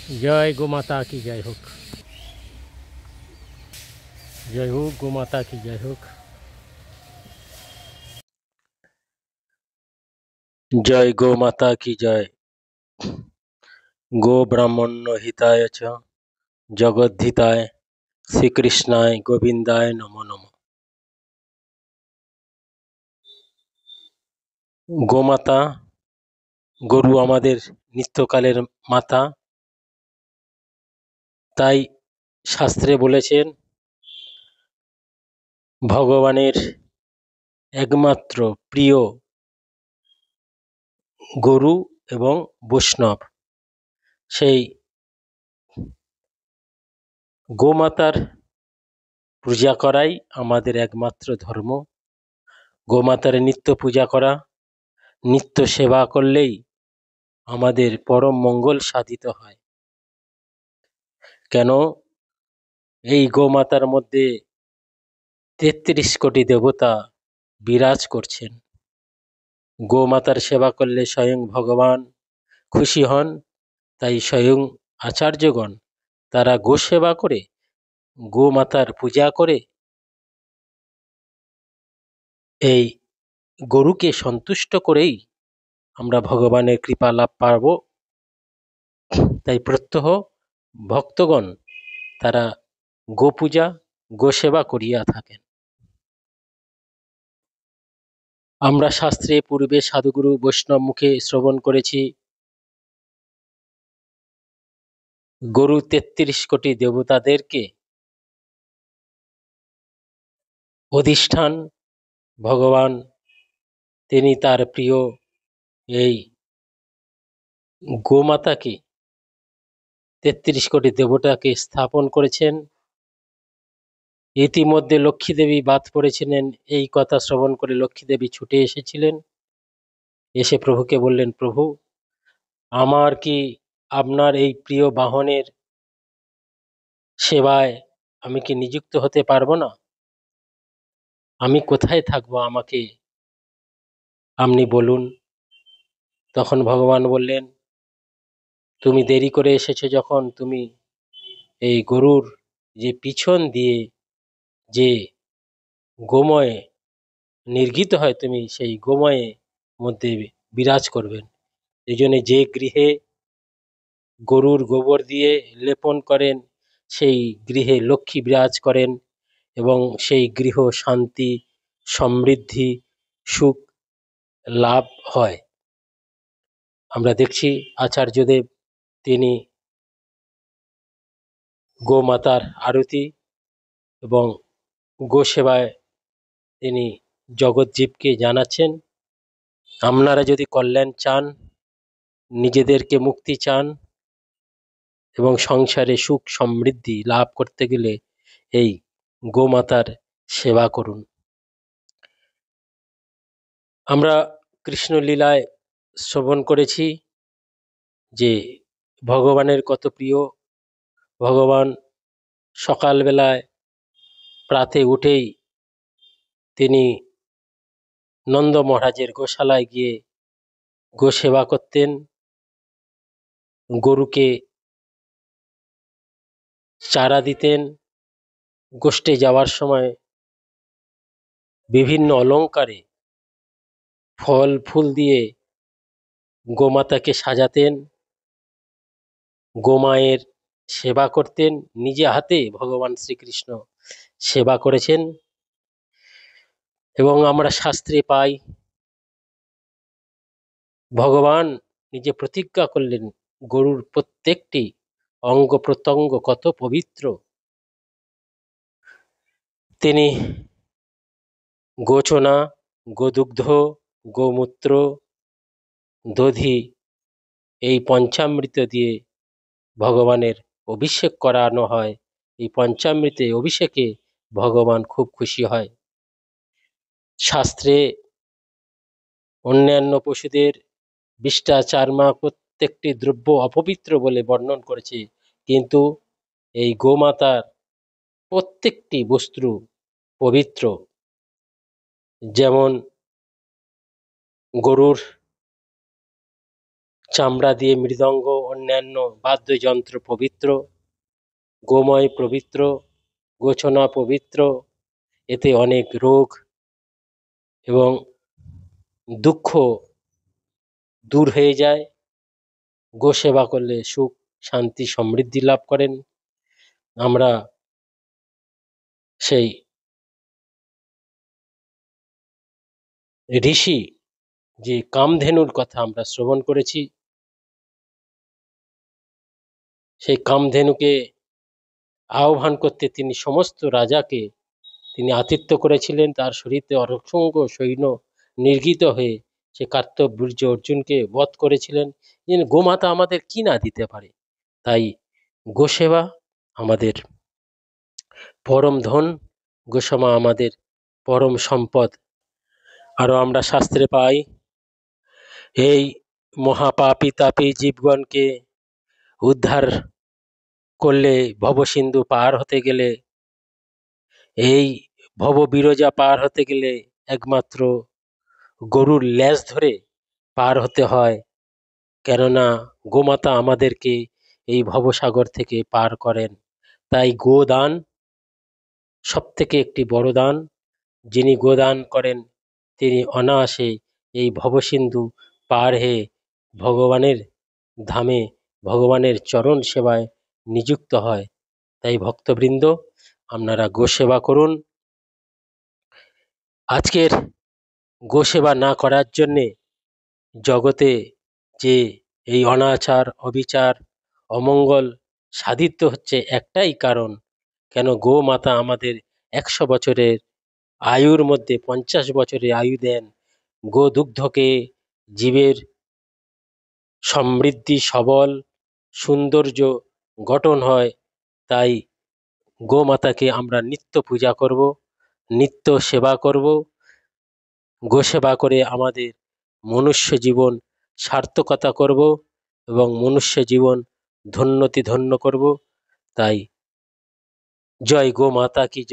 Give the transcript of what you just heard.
जय गो माता की जय होक। जय हो गो माता की जय होक। जय गो माता की जय। गो ब्राह्मण्य हिताय च जगद्धिताय শ্রীকৃষ্ণায় গোবিন্দায় নমো নমঃ। গোমাতা, গরু আমাদের নিত্যকালের মাতা। তাই শাস্ত্রে বলেছেন ভগবানের একমাত্র প্রিয় গরু এবং বৈষ্ণব। সেই গোমাতার পূজা করাই আমাদের একমাত্র ধর্ম। গোমাতার নিত্য পূজা করা, নিত্য সেবা করলেই আমাদের পরম মঙ্গল সাধিত হয়। কেন? এই গোমাতার মধ্যে ৩৩ কোটি দেবতা বিরাজ করছেন। গোমাতার সেবা করলে স্বয়ং ভগবান খুশি হন। তাই স্বয়ং আচার্যগণ তারা গো সেবা করে, গোমাতার পূজা করে এই গরুকে সন্তুষ্ট করেই আমরা ভগবানের কৃপা লাভ পাব। তাই প্রত্যহ ভক্তগণ তারা গো পূজা, গো সেবা করিয়া থাকেন। আমরা শাস্ত্রে পূর্বে সাধুগুরু বৈষ্ণব মুখে শ্রবণ করেছি গরু ৩৩ কোটি দেবতাদেরকে অধিষ্ঠান ভগবান, তিনি তার প্রিয় এই গোমাতাকে ৩৩ কোটি দেবতাকে স্থাপন করেছেন। ইতিমধ্যে লক্ষ্মী দেবী বাদ পড়েছিলেন। এই কথা শ্রবণ করে লক্ষ্মী দেবী ছুটে এসেছিলেন। এসে প্রভুকে বললেন, প্রভু, আমার কি আপনার এই প্রিয় বাহনের সেবায় আমি কি নিযুক্ত হতে পারবো না? আমি কোথায় থাকবো, আমাকে আপনি বলুন। তখন ভগবান বললেন, তুমি দেরি করে এসেছো যখন, তুমি এই গরুর যে পিছন দিয়ে যে গোময় নির্গিত হয়, তুমি সেই গোময়ে মধ্যে বিরাজ করবেন। এই জন্য যে গৃহে গরুর গোবর দিয়ে লেপন করেন, সেই গৃহে লক্ষ্মী বিরাজ করেন এবং সেই গৃহ শান্তি, সমৃদ্ধি, সুখ লাভ হয়। আমরা দেখছি আচার্যদেব তিনি গোমাতার আরতি এবং গো সেবায় তিনি জগৎজীবকে জানাচ্ছেন, আপনারা যদি কল্যাণ চান, নিজেদেরকে মুক্তি চান এবং সংসারে সুখ সমৃদ্ধি লাভ করতে গেলে এই গোমাতার সেবা করুন। আমরা কৃষ্ণ লীলায় শ্রবণ করেছি যে ভগবানের কত প্রিয়। ভগবান সকালবেলায় প্রাতে উঠেই তিনি নন্দ মহারাজের গোশালায় গিয়ে গো সেবা করতেন। গরুকে চারা দিতেন। গোষ্ঠে যাওয়ার সময় বিভিন্ন অলংকারে ফল ফুল দিয়ে গোমাতাকে সাজাতেন, গোমায়ের সেবা করতেন। নিজে হাতে ভগবান শ্রীকৃষ্ণ সেবা করেছেন এবং আমরা শাস্ত্রে পাই ভগবান নিজে প্রতিজ্ঞা করলেন গরুর প্রত্যেকটি অঙ্গ প্রত্যঙ্গ কত পবিত্র। তিনি গোচনা, গোদুগ্ধ, গোমূত্র, দধি এই পঞ্চামৃত দিয়ে ভগবানের অভিষেক করানো হয়। এই পঞ্চামৃতে অভিষেকে ভগবান খুব খুশি হয়। শাস্ত্রে অন্যান্য পশুদের বিষ্ঠা, চার্মা প্রত্যেকটি দ্রব্য অপবিত্র বলে বর্ণন করেছে, কিন্তু এই গোমাতার প্রত্যেকটি বস্তু পবিত্র। যেমন গরুর চামড়া দিয়ে মৃদঙ্গ, অন্যান্য বাদ্যযন্ত্র পবিত্র, গোময় পবিত্র, গোছনা পবিত্র। এতে অনেক রোগ এবং দুঃখ দূর হয়ে যায়। গো সেবা করলে সুখ, শান্তি, সমৃদ্ধি লাভ করেন। আমরা সেই ঋষি যে কামধেনুর কথা আমরা শ্রবণ করেছি, সেই কামধেনুকে আহ্বান করতে তিনি সমস্ত রাজাকে তিনি আতিথ্য করেছিলেন। তার শরীরে অসংখ্য সৈন্য নির্গিত হয়ে সে কার্তবীর্য অর্জুনকে বধ করেছিলেন। গোমাতা আমাদের কি না দিতে পারে। তাই গোসেবা আমাদের পরম ধন, গোসমা আমাদের পরম সম্পদ। আরো আমরা শাস্ত্রে পাই, এই মহাপাপী তাপী জীবগণকে উদ্ধার করলে, ভবসিন্ধু পার হতে গেলে, এই ভব বিরজা পার হতে গেলে একমাত্র গরুর লেজ ধরে পার হতে হয়। কেননা গোমাতা আমাদেরকে এই ভবসাগর থেকে পার করেন। তাই গোদান সব থেকে একটি বড় দান। যিনি গোদান করেন তিনি অনায়াসে এই ভবসিন্ধু পার হয়ে ভগবানের ধামে, ভগবানের চরণ সেবায় নিযুক্ত হয়। তাই ভক্তবৃন্দ, আপনারা গোসেবা করুন। আজকের গোসেবা না করার জন্যে জগতে যে এই অনাচার, অবিচার, অমঙ্গল সাধিত হচ্ছে একটাই কারণ, কেন গোমাতা আমাদের 100 বছরের আয়ুর মধ্যে 50 বছরের আয়ু দেন। গোদুগ্ধকে জীবের সমৃদ্ধি, সবল, সৌন্দর্য গঠন হয়। তাই গোমাতাকে আমরা নিত্য পূজা করব, নিত্য সেবা করব। গোসেবা করে আমাদের মনুষ্য জীবন সার্থকতা করব এবং মনুষ্য জীবন ধন্য করব। তাই জয় গোমাতা কি জয়।